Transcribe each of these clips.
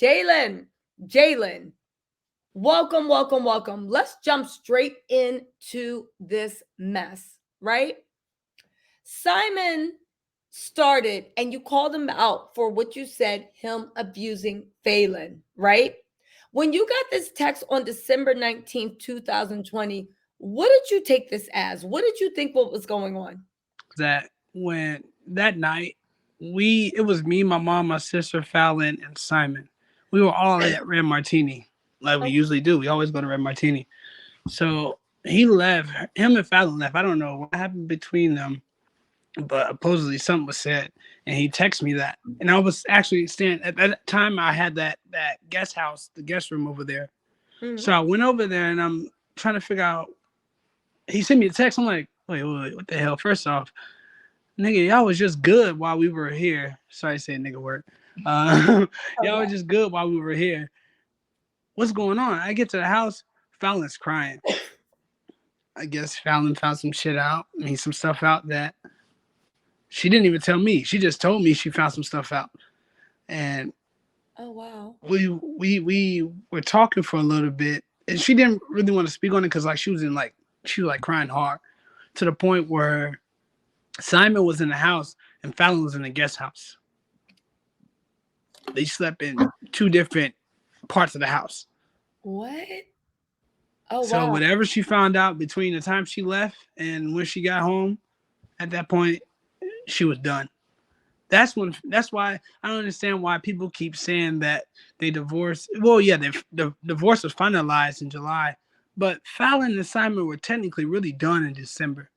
Jaylan, welcome, welcome, welcome. Let's jump straight into this mess, right? Simon started and you called him out for what you said, him abusing Phelan, right? When you got this text on December 19th, 2020, what did you take this as? What did you think what was going on? That when that night it was me, my mom, my sister, Fallon, and Simon. We were all at Red Martini, like we usually do. We always go to Red Martini. So he left. Him and Fallon left. I don't know what happened between them, but supposedly something was said, and he texted me that. And I was actually staying at that time. I had that guest house, the guest room over there. Mhm. So I went over there, and I'm trying to figure out. He sent me a text. I'm like, wait, what the hell? First off, nigga, y'all was just good while we were here. Sorry to say nigga word. Oh, Y'all yeah. were just good while we were here. What's going on? I get to the house, Fallon's crying. I guess Fallon found some shit out, some stuff out that she didn't even tell me. She just told me she found some stuff out. And Oh, wow. we were talking for a little bit. And she didn't really want to speak on it because she was like crying hard to the point where Simon was in the house and Fallon was in the guest house. They slept in two different parts of the house. What? Oh, So wow. whatever she found out between the time she left and when she got home, at that point, she was done. That's why I don't understand why people keep saying that they divorced. Well, yeah, the divorce was finalized in July, but Fallon and Simon were technically really done in December.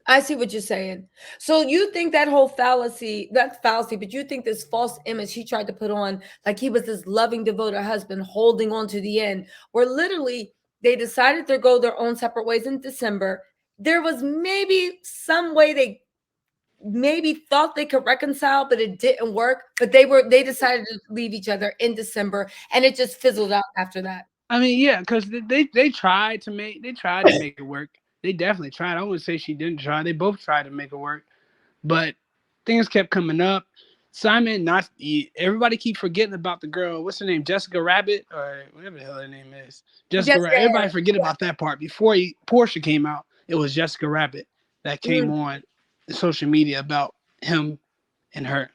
I see what you're saying. So you think that whole fallacy, that's fallacy, but you think this false image he tried to put on, like he was this loving, devoted husband holding on to the end, where literally they decided to go their own separate ways in December. There was maybe some way they maybe thought they could reconcile, but it didn't work. But they decided to leave each other in December, and it just fizzled out after that. I mean, yeah, because they tried to make it work. They definitely tried. I wouldn't say she didn't try. They both tried to make it work, but things kept coming up. Simon, not everybody keep forgetting about the girl. What's her name? Jessica Rabbit or whatever the hell her name is. Jessica Jessica Rabbit. Everybody Harris. forget about that part. Before Portia came out, it was Jessica Rabbit that came Mm. on social media about him and her.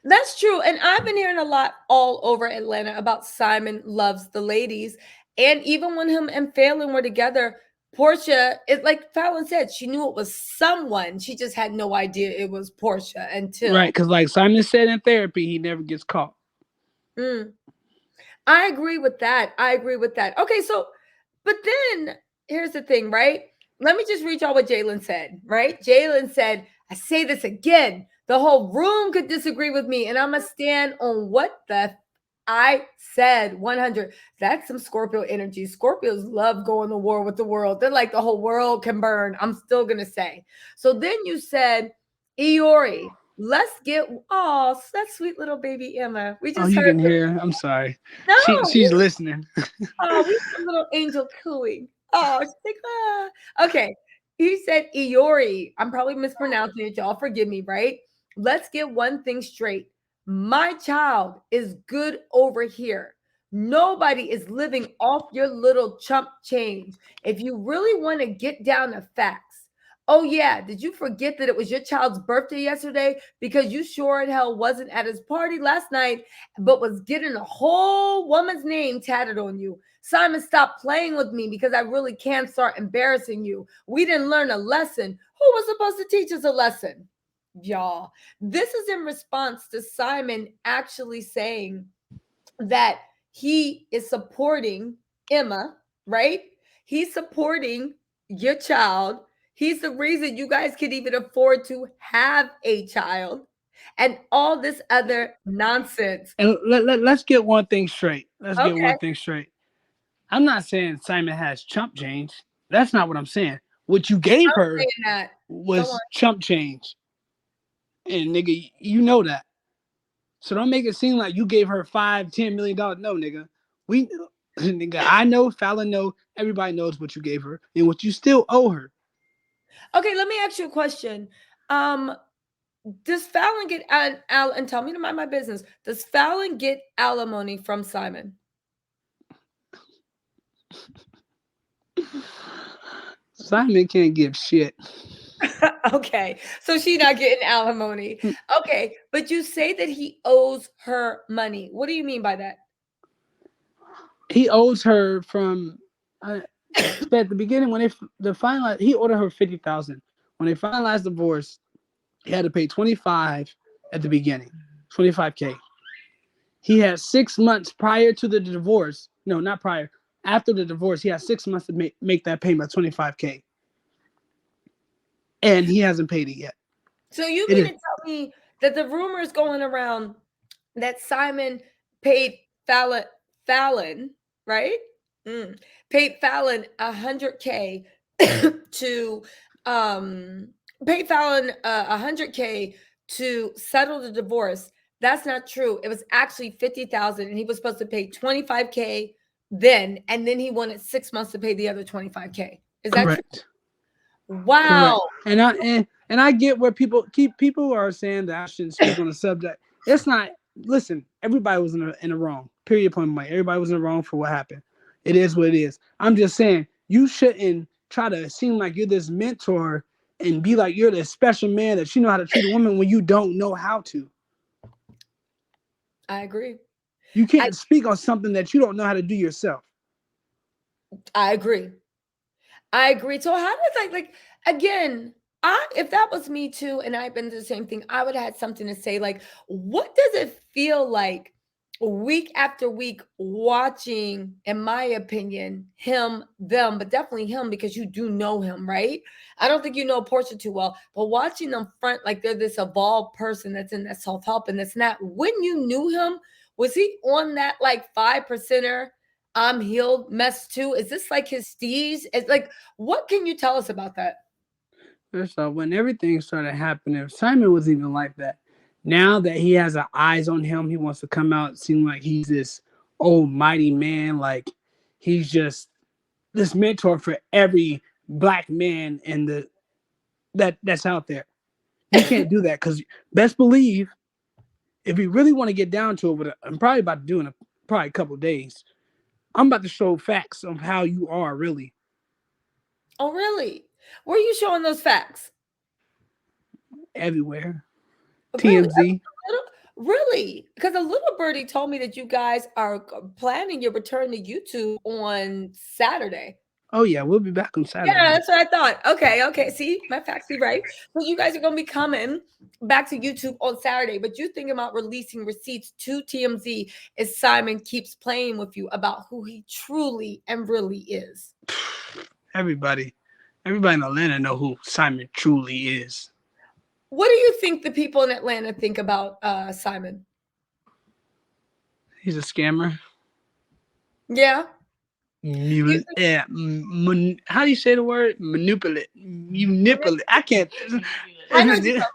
That's true. And I've been hearing a lot all over Atlanta about Simon loves the ladies. And even when him and Phelan were together, Portia, it like Fallon said, she knew it was someone. She just had no idea it was Portia Right, until. because like Simon said in therapy, he never gets caught. Mm, I agree with that. I agree with that. Okay, so, but then here's the thing, right? Let me just read y'all what Jaylan said, right? Jaylan said, I say this again. The whole room could disagree with me, and I'm going to stand on what the I said 100. That's some Scorpio energy. Scorpios love going to war with the world. They're like the whole world can burn. I'm still going to say. So then you said, Iori, let's get, oh, that sweet little baby Emma. We Oh, just you heard, can hear. I'm sorry. no, She's listening. we have a little angel cooing. Oh, she's like, ah. Okay. He said Iori. I'm probably mispronouncing it. Y'all forgive me, right? Let's get one thing straight. My child is good over here. Nobody is living off your little chump change. If you really want to get down to facts. Oh, yeah. Did you forget that it was your child's birthday yesterday? Because you sure in hell wasn't at his party last night but was getting a whole woman's name tatted on you. Simon, stop playing with me because I really can start embarrassing you. We didn't learn a lesson. Who was supposed to teach us a lesson? Y'all, this is in response to Simon actually saying that he is supporting Emma, right? He's supporting your child. He's the reason you guys can even afford to have a child and all this other nonsense. And let's get one thing straight. Let's get Okay, one thing straight. I'm not saying Simon has chump change. That's not what I'm saying. What you gave I'm her saying that. Go on. was chump change. And nigga, you know that. So don't make it seem like you gave her $5-10 million. No, nigga. We nigga, I know, Fallon know, everybody knows what you gave her and what you still owe her. Okay, let me ask you a question. Um, Does Fallon get and tell me to mind my business? Does Fallon get alimony from Simon? Simon can't give shit. Okay, so she's not getting alimony. Okay, but you say that he owes her money. What do you mean by that? He owes her from at the beginning when the finalized. He ordered her 50,000. When they finalized the divorce, he had to pay 25 at the beginning, 25K. He had 6 months prior to the divorce. No, not prior. After the divorce, he had 6 months to make that payment, 25K, and he hasn't paid it yet. So you It mean is to tell me that the rumors going around that Simon paid Fallon, right? Mm, paid Fallon 100K to um pay Fallon 100K to settle the divorce. That's not true. It was actually 50,000 and he was supposed to pay 25K then, and then he wanted 6 months to pay the other 25K. Is that true? correct. Correct. Wow. And I get where people are saying that I shouldn't speak on the subject. It's not. Listen, everybody was in the wrong. Period. Point blank. Everybody was in the wrong for what happened. It is what it is. I'm just saying you shouldn't try to seem like you're this mentor and be like you're this special man that you know how to treat a woman when you don't know how to. I agree. You I can't speak on something that you don't know how to do yourself. I agree. I agree. So how does like again, I if that was me too, and I've been through the same thing, I would have had something to say. Like, what does it feel like week after week watching, in my opinion, him, them, but definitely him because you do know him, right? I don't think you know Portia too well, but watching them front like they're this evolved person that's in that self-help and that's not. When you knew him, was he on that like 5%er? I'm healed mess too. Is this like his steez? It's like, what can you tell us about that? So when everything started happening, Simon was even like that. Now that he has eyes on him, he wants to come out, seem like he's this almighty man, like he's just this mentor for every black man in the that's out there. You can't do that because best believe if we really want to get down to it, I'm probably about to do in probably a couple of days. I'm about to show facts of how you are really Oh, really? Where are you showing those facts? everywhere. Really? TMZ. Really? Because a little birdie told me that you guys are planning your return to YouTube on Saturday. Oh yeah, we'll be back on Yeah, Saturday. that's what I thought. Okay, okay. See, my facts be right. So you guys are gonna be coming back to YouTube on Saturday, but you thinking about releasing receipts to TMZ as Simon keeps playing with you about who he truly and really is. Everybody, everybody in Atlanta know who Simon truly is. What do you think the people in Atlanta think about Simon? He's a scammer. Yeah. You think Yeah, how do you say the word? Manipulate. Manipulate. I can't. I know what you're talking about.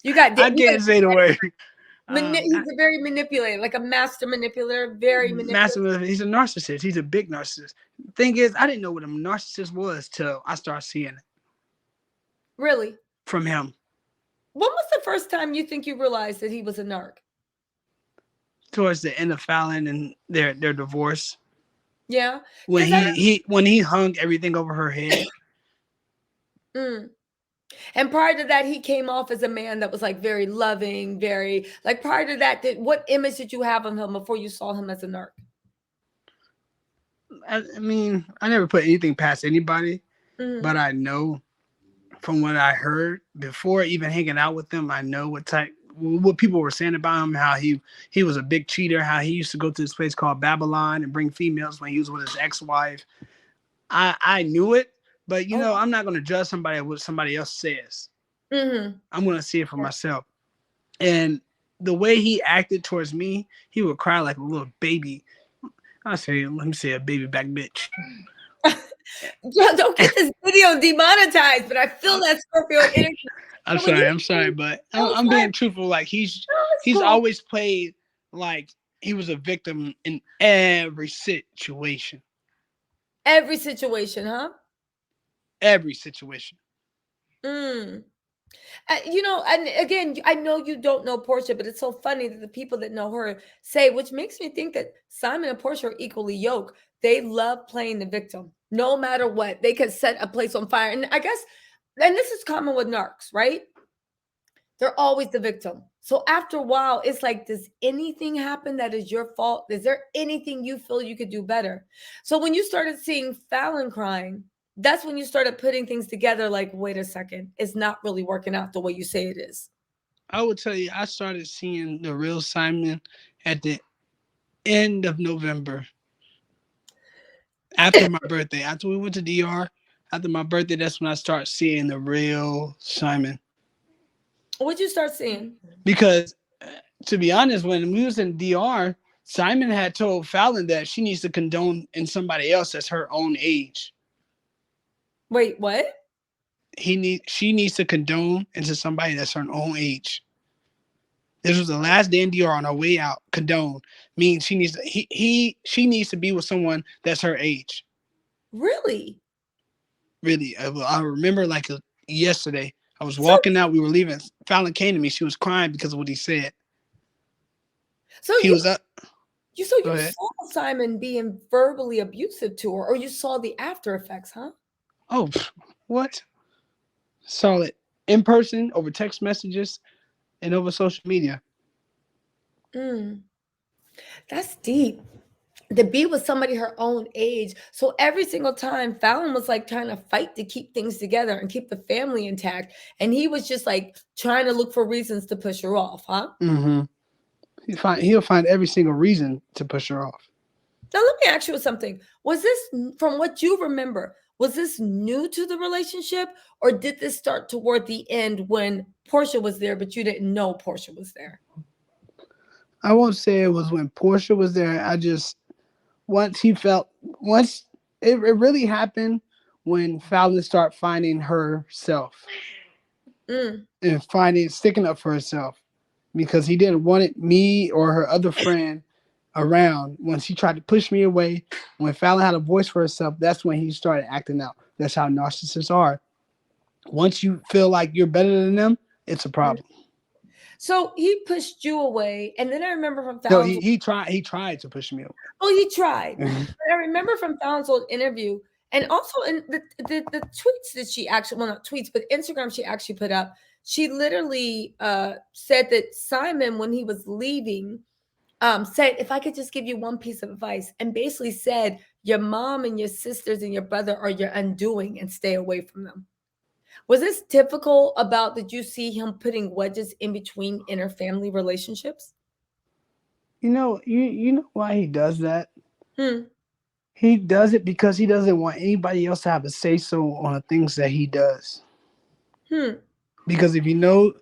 You got I you got can't say the word. he's a very manipulator, like a master manipulator, very manipulative. Massive. He's a narcissist. He's a big narcissist. Thing is, I didn't know what a narcissist was till I started seeing it Really? from him. When was the first time you think you realized that he was a narc? Towards the end of Fallon and their divorce, Yeah, when because I he hung everything over her head. mm. And prior to that, he came off as a man that was like very loving, very like prior to that. What image did you have of him before you saw him as a narc? I mean, I never put anything past anybody, Mm-hmm. but I know from what I heard before even hanging out with him, I know what people were saying about him, how he was a big cheater, how he used to go to this place called Babylon and bring females when he was with his ex-wife. I knew it, but Oh, I'm not gonna judge somebody what somebody else says. mm-hmm. I'm gonna see it for myself. And the way he acted towards me, he would cry like a little baby. Let me say a baby back bitch. Don't get this video demonetized, but I feel that Scorpio energy. I'm So when sorry, you I'm sorry, but no, it's I'm fine. being truthful. Like he's No, it's he's cool. always played like he was a victim in every situation. Every situation, huh? Every situation. Mm. And again, I know you don't know Portia, but it's so funny that the people that know her say, which makes me think that Simon and Portia are equally yoked. They love playing the victim, no matter what. They can set a place on fire, and I guess, and this is common with narcs, right? They're always the victim. So after a while, it's like, does anything happen that is your fault? Is there anything you feel you could do better? So when you started seeing Fallon crying, that's when you started putting things together like, wait a second, it's not really working out the way you say it is. I would tell you, I started seeing the real Simon at the end of November, after my birthday. After we went to DR, after my birthday, that's when I start seeing the real Simon. What'd you start seeing? Because, to be honest, when we was in DR, Simon had told Fallon that she needs to condone in somebody else that's her own age. Wait, what? She needs to condone into somebody that's her own age. This was the last day in DR on her way out. Condone means she needs to she needs to be with someone that's her age. Really? Really, I remember like yesterday. I was So, walking out. We were leaving. Fallon came to me. She was crying because of what he said. so He you was up. Go you ahead. saw Simon being verbally abusive to her, or you saw the after effects, huh? Oh, what? Saw it in person, over text messages, and over social media. Mm, that's deep. To be with somebody her own age. So every single time Fallon was like trying to fight to keep things together and keep the family intact. And he was just like trying to look for reasons to push her off, huh? Mm-hmm. He'll find every single reason to push her off. Now let me ask you something. Was this, from what you remember, was this new to the relationship, or did this start toward the end when Portia was there, but you didn't know Portia was there? I won't say it was when Portia was there. I just once he felt once it really happened when Fallon started finding herself Mm, and finding sticking up for herself because he didn't want it, me or her other friend around. When she tried to push me away, when Fallon had a voice for herself, that's when he started acting out. That's how narcissists are. Once you feel like you're better than them, it's a mm. problem. So he pushed you away. And then I remember from No, Fallon's, he tried to push me oh, he tried. away. But I remember from Fallon's old interview, and also in the tweets that she actually, well, not tweets, but Instagram she actually put up, she literally said that Simon, when he was leaving, said, if I could just give you one piece of advice, and basically said, your mom and your sisters and your brother are your undoing and stay away from them. Was this typical about, did you see him putting wedges in between inner family relationships? You know why he does that? Hmm. He does it because he doesn't want anybody else to have a say so on the things that he does. Hmm. Because if he knows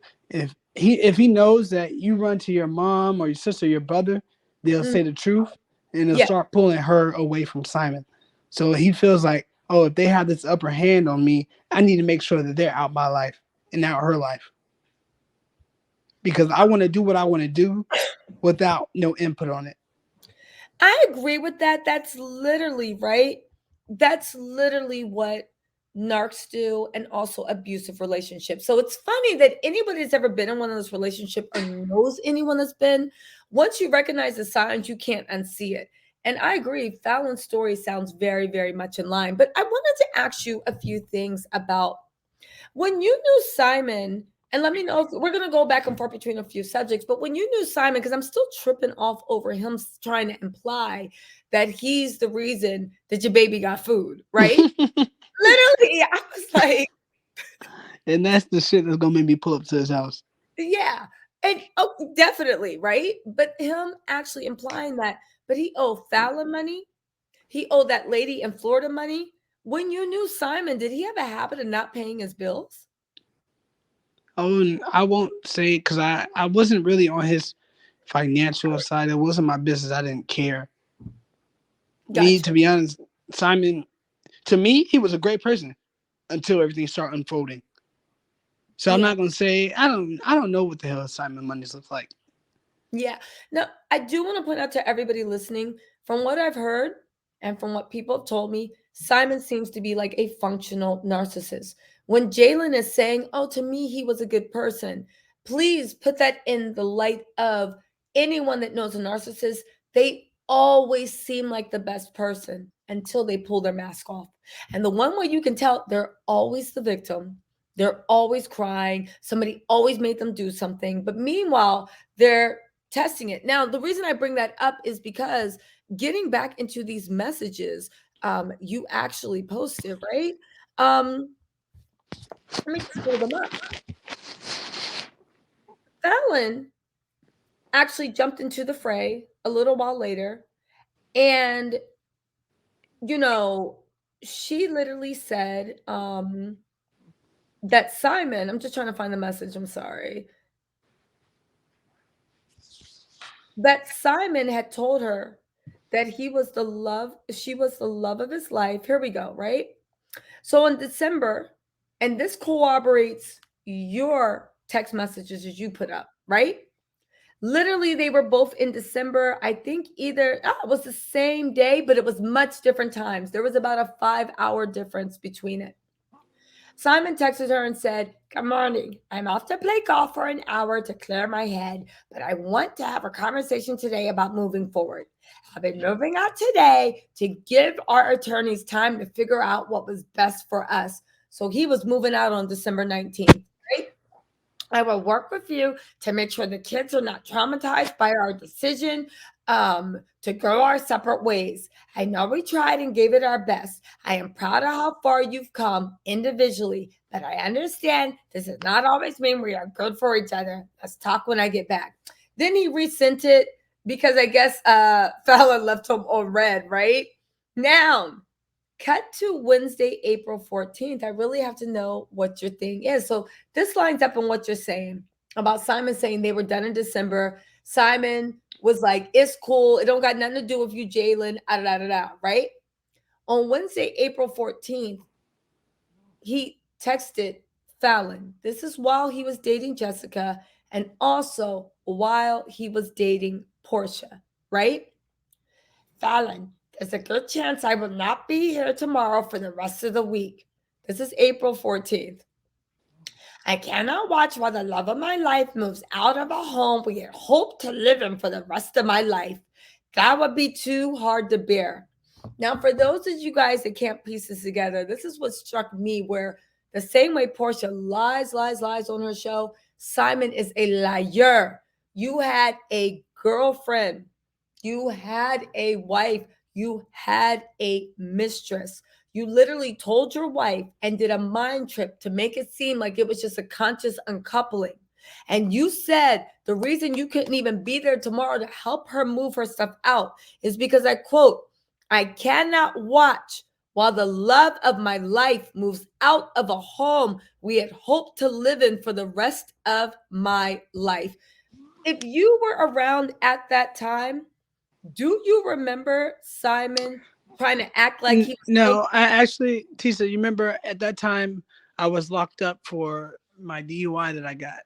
that you run to your mom or your sister or your brother, they'll Hmm. say the truth and they'll Yeah. start pulling her away from Simon. So he feels like, oh, if they have this upper hand on me, I need to make sure that they're out my life and out her life. Because I want to do what I want to do without no input on it. I agree with that. That's literally right. That's literally what narcs do, and also abusive relationships. So it's funny that anybody that's ever been in one of those relationships or knows anyone that's been, once you recognize the signs, you can't unsee it. And I agree, Fallon's story sounds very, very much in line. But I wanted to ask you a few things about when you knew Simon, and let me know if we're going to go back and forth between a few subjects, but when you knew Simon, because I'm still tripping off over him trying to imply that he's the reason that your baby got food, right? Literally, I was like, And that's the shit that's gonna make me pull up to his house. yeah. And oh, definitely, right? But him actually implying that, but he owed Fallon money. He owed that lady in Florida money. When you knew Simon, did he have a habit of not paying his bills? I won't say because I wasn't really on his financial side. It wasn't my business. I didn't care. Me, Gotcha. to be honest, Simon, to me, he was a great person until everything started unfolding. So I'm Yeah. not gonna say I don't know what the hell Simon Mondays looks like. Yeah. Now, I do want to point out to everybody listening, from what I've heard and from what people have told me, Simon seems to be like a functional narcissist. When Jaylan is saying, oh, to me, he was a good person, please put that in the light of anyone that knows a narcissist. They always seem like the best person until they pull their mask off. And the one where you can tell they're always the victim, they're always crying, somebody always made them do something. But meanwhile, they're testing it. Now, the reason I bring that up is because getting back into these messages you actually posted, right? Let me just pull them up. Fallon actually jumped into the fray a little while later. And, you know, she literally said that Simon, I'm just trying to find the message, I'm sorry, that Simon had told her that he was the love, she was the love of his life. Here we go, right? So in December, and this corroborates your text messages that you put up, right? Literally, they were both in December. I think either it was the same day, but it was much different times. There was about a 5-hour difference between it. Simon texted her and said, good morning. I'm off to play golf for an hour to clear my head, but I want to have a conversation today about moving forward. I've been moving out today to give our attorneys time to figure out what was best for us. So he was moving out on December 19th, right? I will work with you to make sure the kids are not traumatized by our decision to go our separate ways. I know we tried and gave it our best. I am proud of how far you've come individually, but I understand this does not always mean we are good for each other. Let's talk when I get back. Then he resent it because I guess Fallon left him on red, right? Now, cut to Wednesday, April 14th. I really have to know what your thing is. So this lines up on what you're saying about Simon saying they were done in December. Simon was like, it's cool. It don't got nothing to do with you, Jaylan, right? On Wednesday, April 14th, he texted Fallon. This is while he was dating Jessica and also while he was dating Portia, right? Fallon, there's a good chance I will not be here tomorrow for the rest of the week. This is April 14th. I cannot watch while the love of my life moves out of a home we had hoped to live in for the rest of my life. That would be too hard to bear. Now, for those of you guys that can't piece this together, this is what struck me where the same way Portia lies on her show, Simon is a liar. You had a girlfriend, you had a wife, you had a mistress. You literally told your wife and did a mind trip to make it seem like it was just a conscious uncoupling. And you said the reason you couldn't even be there tomorrow to help her move her stuff out is because I quote, I cannot watch while the love of my life moves out of a home we had hoped to live in for the rest of my life. If you were around at that time, do you remember Simon trying to act like he was so? No, I actually, Tisa, you remember at that time I was locked up for my DUI that I got.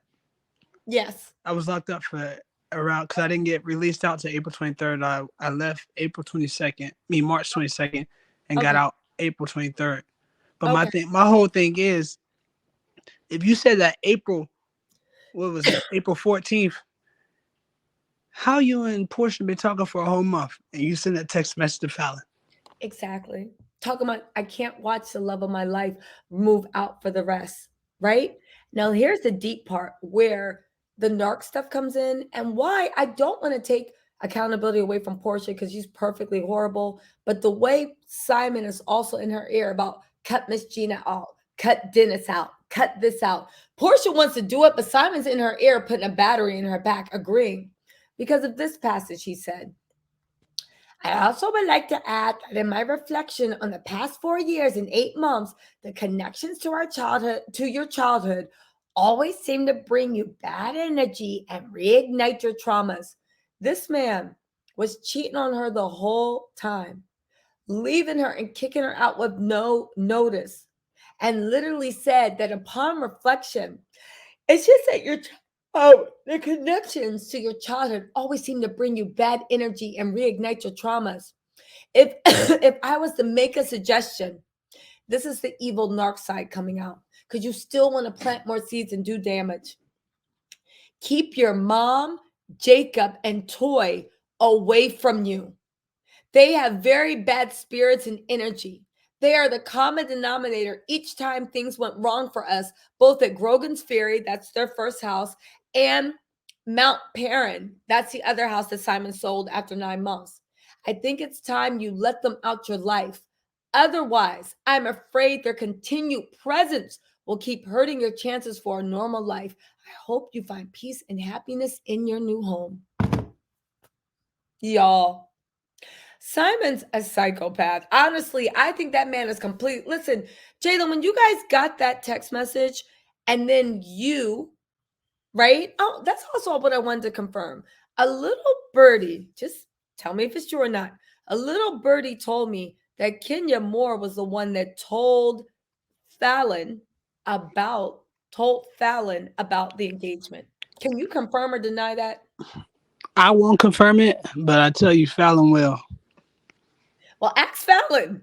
Yes. I was locked up for around because I didn't get released out to April 23rd. I left April 22nd, March 22nd, and got Okay. out April 23rd. But Okay. my whole thing is, if you said that April, what was it, April 14th, how you and Portia been talking for a whole month and you send a text message to Fallon? Exactly. Talking about I can't watch the love of my life move out for the rest, right? Now here's the deep part where the narc stuff comes in and why I don't want to take accountability away from Portia because she's perfectly horrible. But the way Simon is also in her ear about cut Miss Gina out, cut Dennis out, cut this out. Portia wants to do it, but Simon's in her ear putting a battery in her back, agreeing. Because of this passage, he said, I also would like to add that in my reflection on the past 4 years and 8 months, the connections to our childhood, to your childhood, always seem to bring you bad energy and reignite your traumas. This man was cheating on her the whole time, leaving her and kicking her out with no notice, and literally said that upon reflection, it's just that the connections to your childhood always seem to bring you bad energy and reignite your traumas. If if I was to make a suggestion, this is the evil narc side coming out. because you still want to plant more seeds and do damage. Keep your mom, Jacob, and Toy away from you. They have very bad spirits and energy. They are the common denominator each time things went wrong for us, both at Grogan's Ferry, that's their first house, and Mount Perrin, that's the other house that Simon sold after 9 months. I think it's time you let them out your life. Otherwise, I'm afraid their continued presence will keep hurting your chances for a normal life. I hope you find peace and happiness in your new home. Y'all, Simon's a psychopath. Honestly, I think that man is complete. Listen, Jaylan, when you guys got that text message and then you, right? Oh, that's also what I wanted to confirm. A little birdie, just tell me if it's true or not. A little birdie told me that Kenya Moore was the one that Fallon about told Fallon about the engagement. Can you confirm or deny that? I won't confirm it, but I tell you, Fallon will. Well, ask Fallon.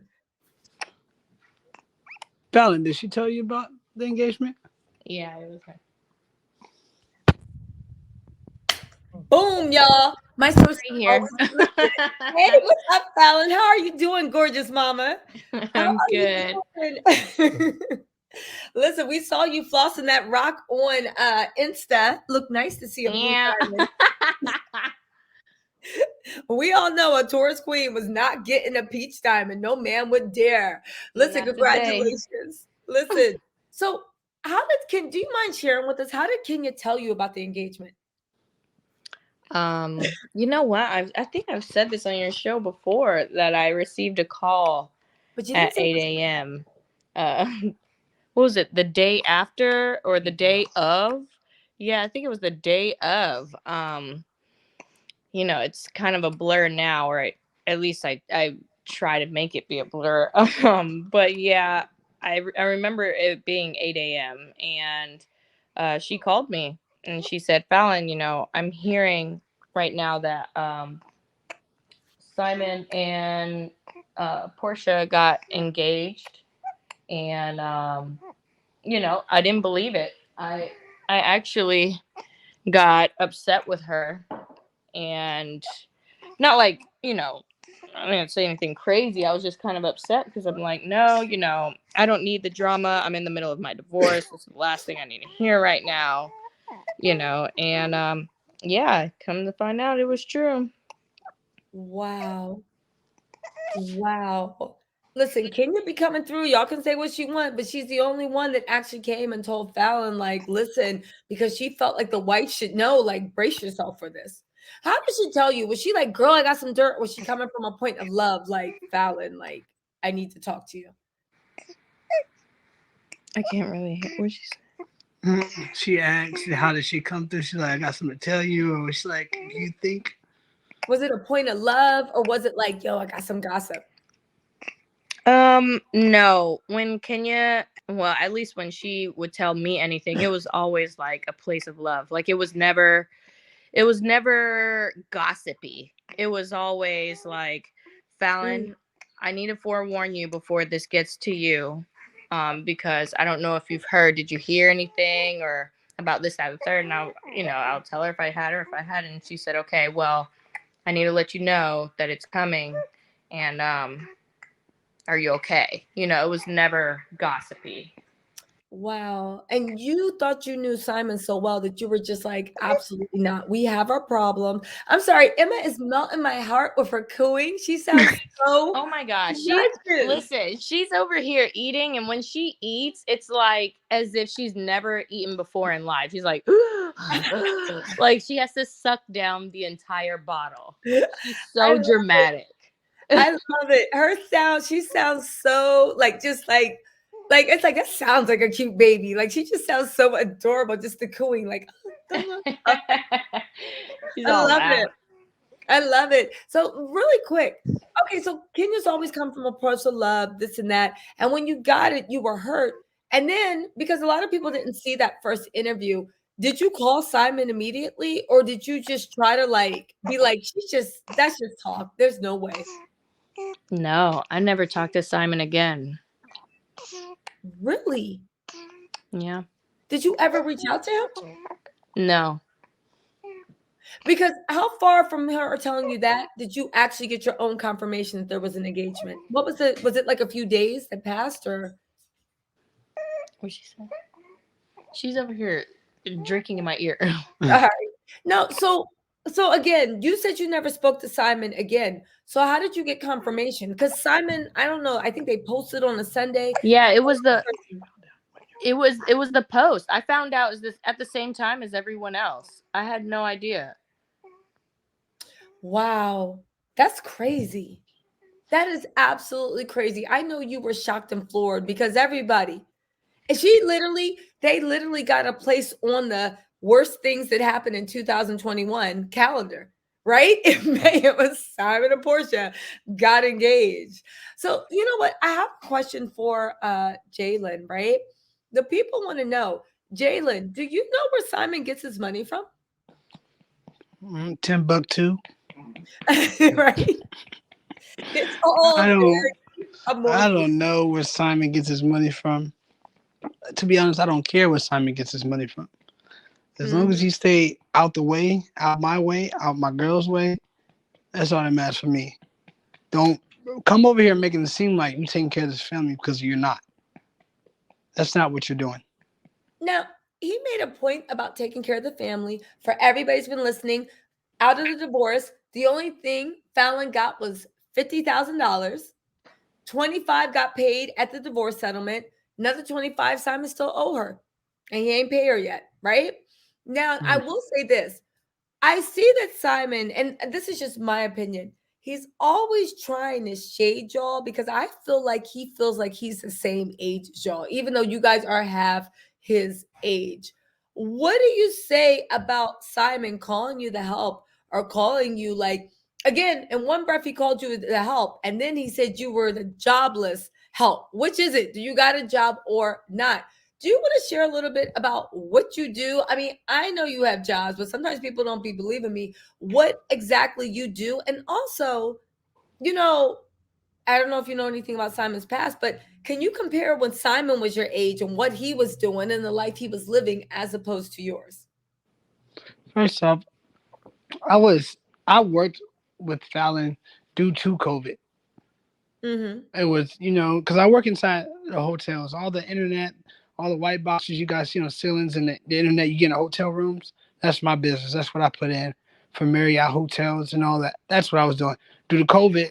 Fallon, did she tell you about the engagement? Yeah, it was her. Boom, y'all. My sister Right here. always listen. Hey, what's up, Fallon? How are you doing, gorgeous mama? How I'm are good. you doing? Listen, we saw you flossing that rock on Insta. Look nice to see a blue Yeah. diamond. We all know a Taurus queen was not getting a peach diamond. No man would dare. Listen, Not today. congratulations. Listen, so do you mind sharing with us? How did Kenya tell you about the engagement? You know what? I think I've said this on your show before that I received a call But you at didn't say 8 a.m. What was it? The day after or the day of? Yeah, I think it was the day of. It's kind of a blur now, or at least I try to make it be a blur. But yeah, I remember it being 8 a.m. and she called me and she said, Fallon, I'm hearing right now that Simon and Portia got engaged, and I didn't believe it. I actually got upset with her, and not like, I didn't say anything crazy. I was just kind of upset because I'm like, no, I don't need the drama. I'm in the middle of my divorce. This is the last thing I need to hear right now, and yeah, come to find out it was true. wow. Wow. Listen, Kenya be coming through. Y'all can say what she want, but she's the only one that actually came and told Fallon, like, listen, because she felt like the whites should know, like, brace yourself for this. How did she tell you? Was she like, girl, I got some dirt? Was she coming from a point of love, like, Fallon, like, I need to talk to you? I can't really hear what she said. She asked, how did she come through? She's like, I got something to tell you. Or was she like, you think? Was it a point of love or was it like, yo, I got some gossip? No. When Kenya, well, at least when she would tell me anything, it was always like a place of love. Like it was never gossipy. It was always like, Fallon, I need to forewarn you before this gets to you. Because I don't know if you've heard, did you hear anything or about this, that, and the third? And I'll tell her if I had or if I hadn't. And she said, okay, well, I need to let you know that it's coming. And are you okay? It was never gossipy. Wow. And you thought you knew Simon so well that you were just like, absolutely not. We have our problem. I'm sorry. Emma is melting my heart with her cooing. She sounds so Oh my gosh. luscious. She's over here eating, and when she eats, it's like as if she's never eaten before in life. She's like, like she has to suck down the entire bottle. She's so dramatic. I love it. Her sound, she sounds so like just like it's like that sounds like a cute baby. Like she just sounds so adorable, just the cooing, like She's I all love loud. it. I love it. So really quick. Okay, so Kenya's always come from a place of love, this and that. And when you got it, you were hurt. And then because a lot of people didn't see that first interview, did you call Simon immediately or did you just try to like be like, that's just talk. There's no way. No, I never talked to Simon again. Really? Yeah. Did you ever reach out to him? No. Because how far from her telling you that did you actually get your own confirmation that there was an engagement? What was it? Was it like a few days that passed or? What she said? She's over here drinking in my ear. All right. No, so again, you said you never spoke to Simon again. So how did you get confirmation? Because Simon, I don't know. I think they posted on a Sunday. Yeah, it was the post. I found out is this at the same time as everyone else. I had no idea. Wow, that's crazy. That is absolutely crazy. I know you were shocked and floored because everybody, and they literally got a place on the worst things that happened in 2021 calendar, right? In May, it was Simon and Portia got engaged. So, you know what? I have a question for Jaylan, right? The people want to know, Jaylan, do you know where Simon gets his money from? Timbuktu. Right? It's all I don't. very I amorphous. don't know where Simon gets his money from. To be honest, I don't care where Simon gets his money from. As long as Mhm. he stay out the way, out my way, out my girl's way, that's all that matters for me. Don't come over here making it seem like you taking care of this family because you're not. That's not what you're doing. Now, he made a point about taking care of the family. For everybody's been listening, out of the divorce, the only thing Fallon got was $50,000. 25 got paid at the divorce settlement. Another 25 Simon still owe her. And he ain't pay her yet, right? Now, I Mm. will say this. I see that Simon, and this is just my opinion, he's always trying to shade y'all because I feel like he feels like he's the same age as y'all, even though you guys are half his age. What do you say about Simon calling you the help or calling you like, again, in one breath, he called you the help, and then he said you were the jobless help? Which is it? Do you got a job or not? Do you want to share a little bit about what you do? I mean, I know you have jobs, but sometimes people don't be believing me. What exactly you do? And also, you know, I don't know if you know anything about Simon's past, but can you compare when Simon was your age and what he was doing and the life he was living as opposed to yours? First off, I worked with Fallon due to COVID. Mm-hmm. It was, because I work inside the hotels, all the internet, all the white boxes you guys see on the ceilings and the internet you get in the hotel rooms. That's my business. That's what I put in for Marriott hotels and all that. That's what I was doing. Due to COVID,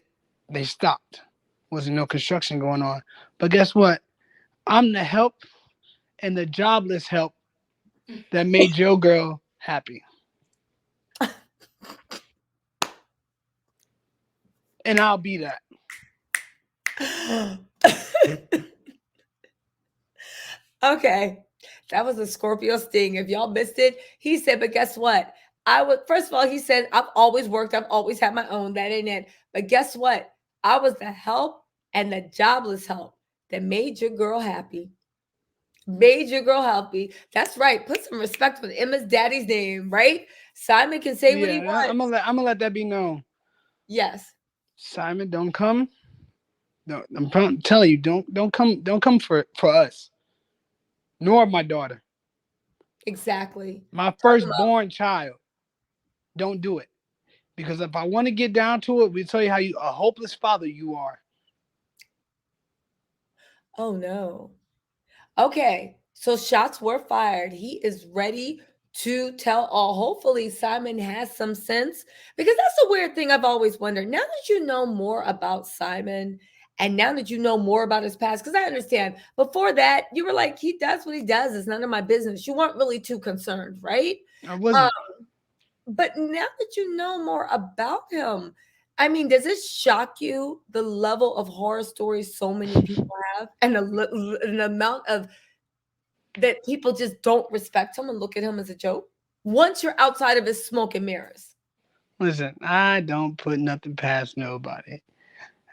they stopped. Wasn't no construction going on. But guess what? I'm the help and the jobless help that made your girl happy. And I'll be that. Okay. That was a Scorpio sting. If y'all missed it, he said, but guess what? I would, first of all, he said, I've always worked, I've always had my own. That ain't it. But guess what? I was the help and the jobless help that made your girl happy. Made your girl happy. That's right. Put some respect with Emma's daddy's name, right? Simon can say what he Yeah, wants. I'm gonna let that be known. Yes, Simon, don't come. No, telling you, don't come for us, nor my daughter, exactly. my Talk him up. firstborn child. Don't do it because if I want to get down to it, we tell you how you a hopeless father you are. Oh no. Okay, so shots were fired. He is ready to tell all. Hopefully, Simon has some sense because that's a weird thing I've always wondered. Now that you know more about Simon and now that you know more about his past, because I understand before that, you were like, he does what he does. It's none of my business. You weren't really too concerned, right? I Um, wasn't. but now that you know more about him, I mean, does it shock you the level of horror stories so many people have and an amount of that people just don't respect him and look at him as a joke once you're outside of his smoke and mirrors? Listen, I don't put nothing past nobody.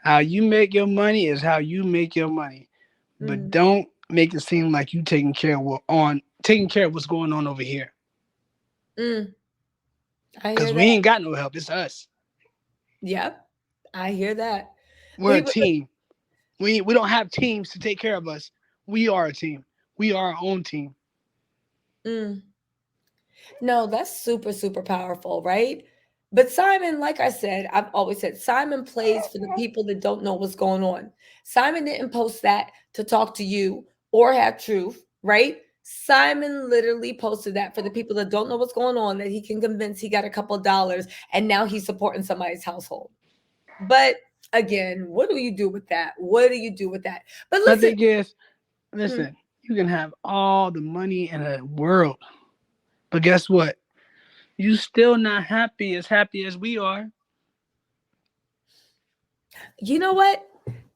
How you make your money is how you make your money, but Mm, don't make it seem like you taking care of what's going on over here. mm, I Because hear we that. ain't got no help. It's us. Yep, I hear that. We're We a would, team. We don't have teams to take care of us. We are a team. We are our own team. Mm. No, that's super, super powerful, right? But Simon, like I said, I've always said Simon plays for the people that don't know what's going on. Simon didn't post that to talk to you or have truth, right? Simon literally posted that for the people that don't know what's going on, that he can convince he got a couple of dollars and now he's supporting somebody's household. But again, what do you do with that? What do you do with that? But My listen, thing is, hmm, listen, you can have all the money in the world, but guess what? You still not happy as we are. you know what?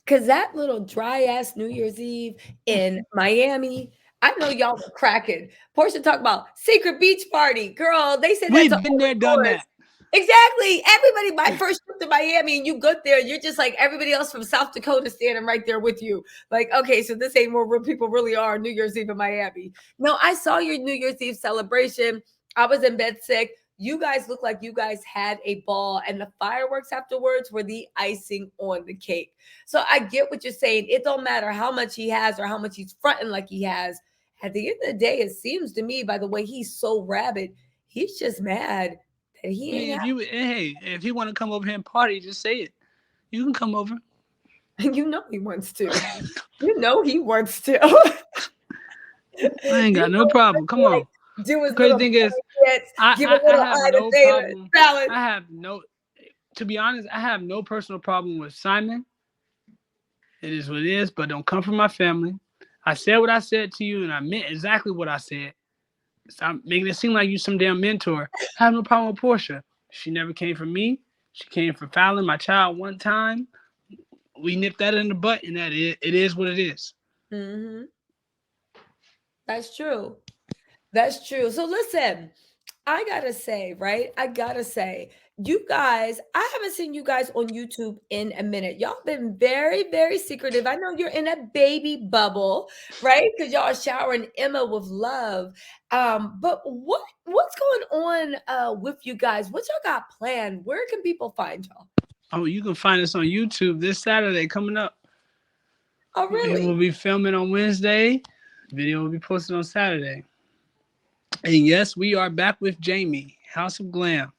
Because that little dry ass New Year's Eve in Miami, I know y'all were cracking. Portia talked about secret beach party. Girl, they said that to We've all been the there, done tourists. that. Exactly. Everybody, my first trip to Miami, and you get there, you're just like everybody else from South Dakota standing right there with you. Like, okay, so this ain't where real people really are, New Year's Eve in Miami. No, I saw your New Year's Eve celebration. I was in bed sick. You guys look like you guys had a ball, and the fireworks afterwards were the icing on the cake. So I get what you're saying. It don't matter how much he has or how much he's fronting like he has. At the end of the day, it seems to me by the way he's so rabid, he's just mad that I he mean, ain't if you want to come over here and party, just say it. You can come over. have. You know he wants to. You know he wants to. I ain't You got no know, problem. Come like on. do The his crazy little thing is, dance, I, give a I I little have eye to no Taylor. problem. Salad. I have no, to be honest, I have no personal problem with Simon. It is what it is, but don't come from my family. I said what I said to you, and I meant exactly what I said. Stop making it seem like you some damn mentor. I have no problem with Portia. She never came from me. She came from Fallon, my child, one time. We nipped that in the butt, and it is what it is. Hmm. That's true. That's true. So listen, I gotta say, right? I gotta say, you guys, I haven't seen you guys on YouTube in a minute. Y'all been very, very secretive. I know you're in a baby bubble, right? Because y'all are showering Emma with love. But what's going on with you guys? What y'all got planned? Where can people find y'all? Oh, you can find us on YouTube this Saturday coming up. Oh, We will really? be filming on Wednesday. Video will be posted on Saturday. And yes, we are back with Jamie, House of Glam.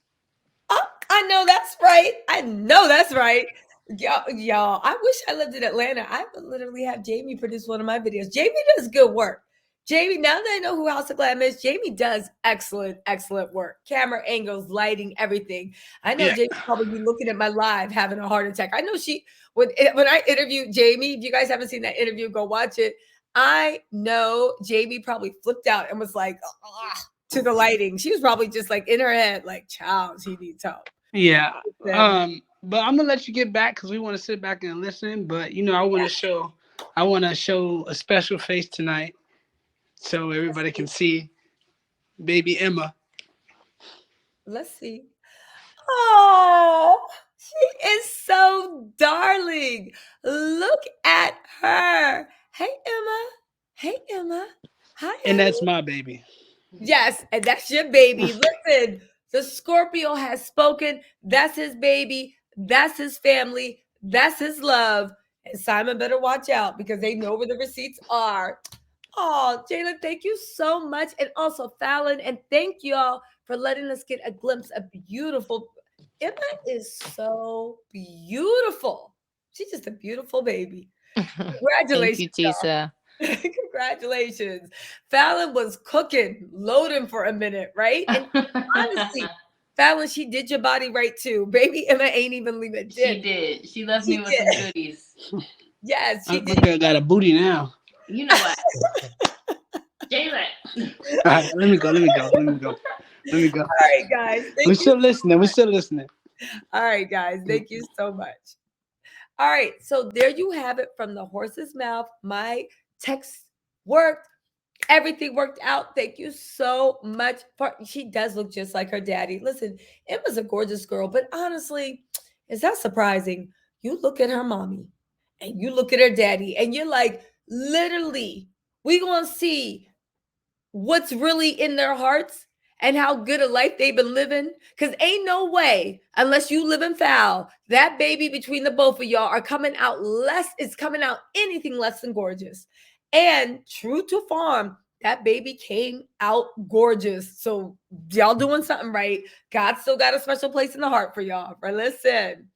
Oh, I know that's right. I know that's right. Y'all, I wish I lived in Atlanta. I would literally have Jamie produce one of my videos. Jamie does good work. Jamie, now that I know who House of Glam is, Jamie does excellent, excellent work. Camera angles, lighting, everything. I know Yeah. Jamie probably be looking at my live having a heart attack. I know she when I interviewed Jamie. If you guys haven't seen that interview, go watch it. I know Jamie probably flipped out and was like, to the lighting. She was probably just like in her head, like, child, he needs help. Yeah. Then, But I'm gonna let you get back because we want to sit back and listen. But I want to show a special face tonight so everybody can see baby Emma. let's see. Oh, she is so darling. Look at her. Hey, Emma. Hey, Emma. Hi, And that's honey. my baby. Yes, and that's your baby. Listen, the Scorpio has spoken. That's his baby. That's his family. That's his love. And Simon better watch out because they know where the receipts are. Oh, Jaylan, thank you so much. And also Fallon, and thank y'all for letting us get a glimpse of beautiful. Emma is so beautiful. She's just a beautiful baby. Thank Congratulations, you, Tisa. y'all. Congratulations. Fallon was cooking, loading for a minute, right? And honestly, Fallon, she did your body right too. Baby Emma ain't even leave a She dent. did. She left She me with some did. goodies. Yes, she My did. girl got a booty now. You know what? Jaylan. All right, let me go. Let me go. Let me go. Let me go. All right, guys. We're Thank you. still listening. We're still listening. All right, guys. Thank you so much. All right. So there you have it from the horse's mouth. My text worked. Everything worked out. Thank you so much. She does look just like her daddy. Listen, Emma's a gorgeous girl, but honestly, is that surprising? You look at her mommy and you look at her daddy, and you're like, literally, we gonna see what's really in their hearts and how good a life they've been living. Because ain't no way, unless you live in foul, that baby between the both of y'all are coming out less, it's coming out anything less than gorgeous. And true to form, that baby came out gorgeous. So y'all doing something right. God still got a special place in the heart for y'all. Right? Listen.